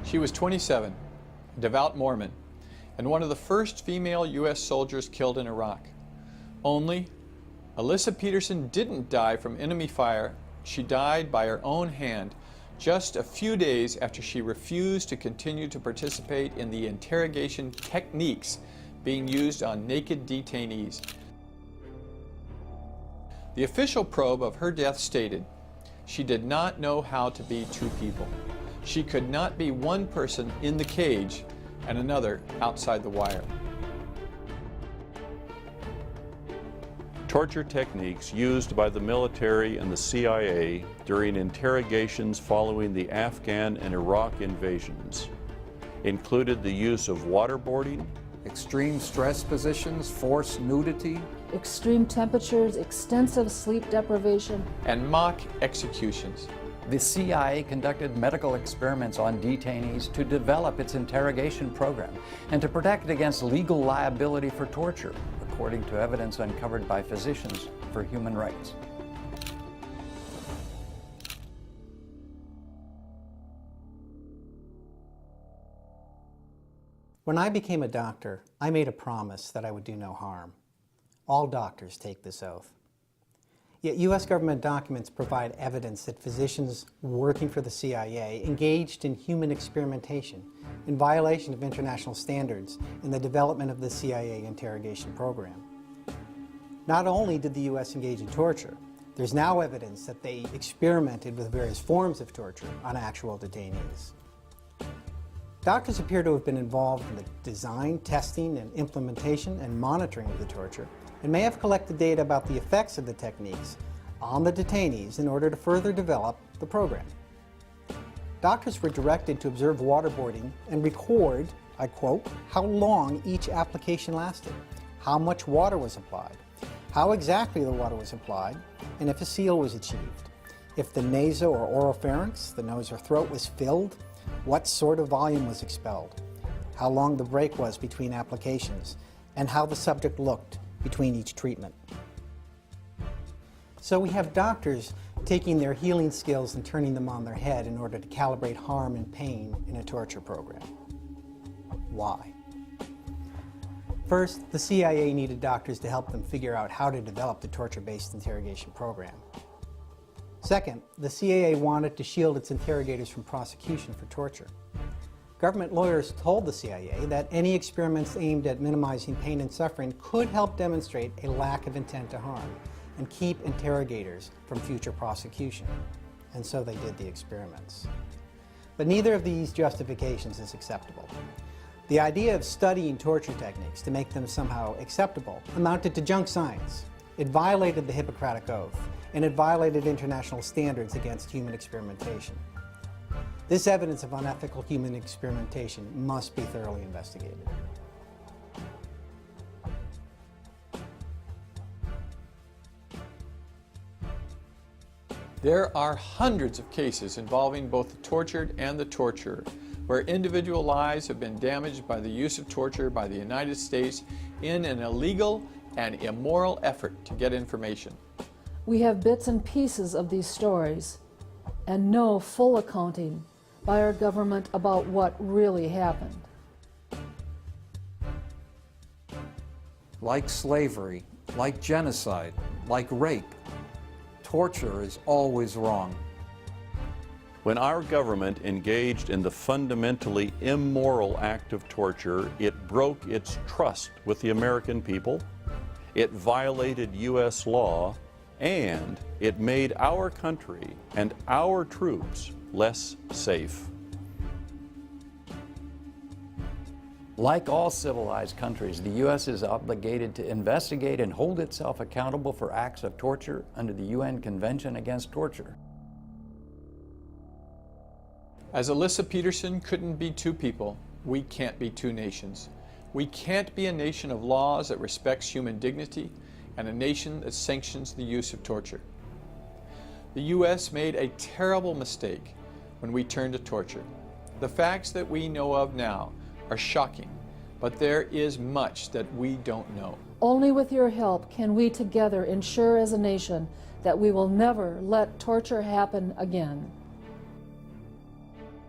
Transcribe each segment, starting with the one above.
She was 27, a devout Mormon, and one of the first female U.S. soldiers killed in Iraq. Only, Alyssa Peterson didn't die from enemy fire. She died by her own hand just a few days after she refused to continue to participate in the interrogation techniques being used on naked detainees. The official probe of her death stated, she did not know how to be two people. She could not be one person in the cage and another outside the wire. Torture techniques used by the military and the CIA during interrogations following the Afghan and Iraq invasions included the use of waterboarding, extreme stress positions, forced nudity, extreme temperatures, extensive sleep deprivation, and mock executions. The CIA conducted medical experiments on detainees to develop its interrogation program and to protect it against legal liability for torture, according to evidence uncovered by Physicians for Human Rights. When I became a doctor, I made a promise that I would do no harm. All doctors take this oath. Yet U.S. government documents provide evidence that physicians working for the CIA engaged in human experimentation in violation of international standards in the development of the CIA interrogation program. Not only did the U.S. engage in torture, there's now evidence that they experimented with various forms of torture on actual detainees. Doctors appear to have been involved in the design, testing, and implementation and monitoring of the torture, and may have collected data about the effects of the techniques on the detainees in order to further develop the program. Doctors were directed to observe waterboarding and record, I quote, how long each application lasted, how much water was applied, how exactly the water was applied, and if a seal was achieved, if the naso or oropharynx, the nose or throat, was filled, what sort of volume was expelled, how long the break was between applications, and how the subject looked between each treatment. So we have doctors taking their healing skills and turning them on their head in order to calibrate harm and pain in a torture program. Why? First, the CIA needed doctors to help them figure out how to develop the torture-based interrogation program. Second, the CIA wanted to shield its interrogators from prosecution for torture. Government lawyers told the CIA that any experiments aimed at minimizing pain and suffering could help demonstrate a lack of intent to harm and keep interrogators from future prosecution. And so they did the experiments. But neither of these justifications is acceptable. The idea of studying torture techniques to make them somehow acceptable amounted to junk science. It violated the Hippocratic Oath, and it violated international standards against human experimentation. This evidence of unethical human experimentation must be thoroughly investigated. There are hundreds of cases involving both the tortured and the torturer, where individual lives have been damaged by the use of torture by the United States in an illegal and immoral effort to get information. We have bits and pieces of these stories and no full accounting by our government about what really happened. like slavery, like genocide, like rape. Torture is always wrong. When our government engaged in the fundamentally immoral act of torture, it broke its trust with the American people, it violated U.S. law, and it made our country and our troops less safe. Like all civilized countries, the U.S. is obligated to investigate and hold itself accountable for acts of torture under the UN Convention Against Torture. As Alyssa Peterson couldn't be two people, we can't be two nations. We can't be a nation of laws that respects human dignity and a nation that sanctions the use of torture. The U.S. made a terrible mistake when we turned to torture. The facts that we know of now are shocking, but there is much that we don't know. Only with your help can we together ensure as a nation that we will never let torture happen again.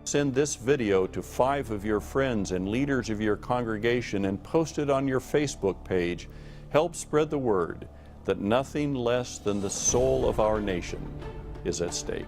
Send this video to 5 of your friends and leaders of your congregation and post it on your Facebook page. Help spread the word that nothing less than the soul of our nation is at stake.